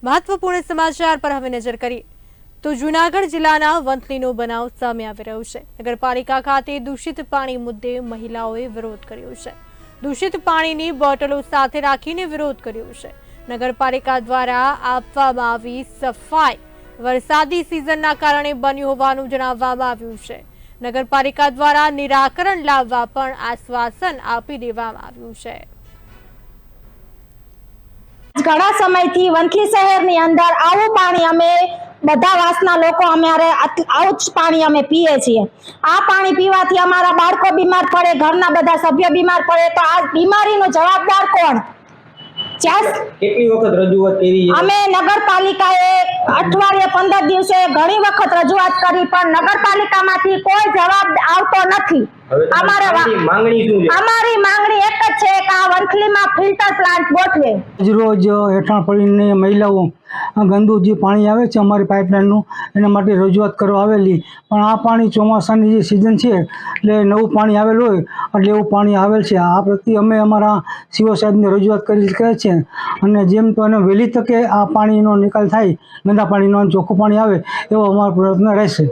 મહત્વપૂર્ણ સમાચાર પર હવે નજર કરીએ તો જૂનાગઢ જિલ્લાના વંથલીનો બનાવ સામે આવી રહ્યો છે। નગરપાલિકા ખાતે દૂષિત પાણી મુદ્દે મહિલાઓએ વિરોધ કર્યો છે। દૂષિત પાણીની બોટલો સાથે રાખીને વિરોધ કર્યો છે। નગરપાલિકા દ્વારા આપવામાં આવી સફાઈ વરસાદી સિઝનના કારણે બની હોવાનું જણાવવામાં આવ્યું છે। નગરપાલિકા દ્વારા નિરાકરણ લાવવા પણ આશ્વાસન આપી દેવામાં આવ્યું છે। ઘણા સમયથી વંથલી શહેરની અંદર આવું પાણી અમે બધા વાસના લોકો અમારે આવું જ પાણી અમે પીએ છીએ। આ પાણી પીવાથી અમારા બાળકો બીમાર પડે, ઘરના બધા સભ્યો બીમાર પડે તો આ બીમારીનો જવાબદાર કોણ? કેટલી વખત રજૂઆત કરી? અમે નગરપાલિકાએ અઠવાડિયે 15 દિવસે ઘણી વખત રજૂઆત કરી પણ નગરપાલિકામાંથી કોઈ જવાબ આવતો નથી। અમારી માંગણી એક જ છે કે આ વંથલીમાં ફિલ્ટર પ્લાન્ટ ગોઠવે। રોજ હેઠાણ પડીને મહિલાઓ ગંદુ જે પાણી આવે છે અમારી પાઇપલાઇનનું એના માટે રજૂઆત કરવા આવેલી, પણ આ પાણી ચોમાસાની જે સિઝન છે એટલે નવું પાણી આવેલ હોય એટલે એવું પાણી આવેલ છે। આ પ્રત્યે અમે અમારા સીઓ સાહેબને રજૂઆત કરી કહે છે અને જેમ તો એને વહેલી તકે આ પાણીનો નિકાલ થાય, ગંદા પાણીનો ચોખ્ખું પાણી આવે એવો અમારો પ્રયત્ન રહેશે।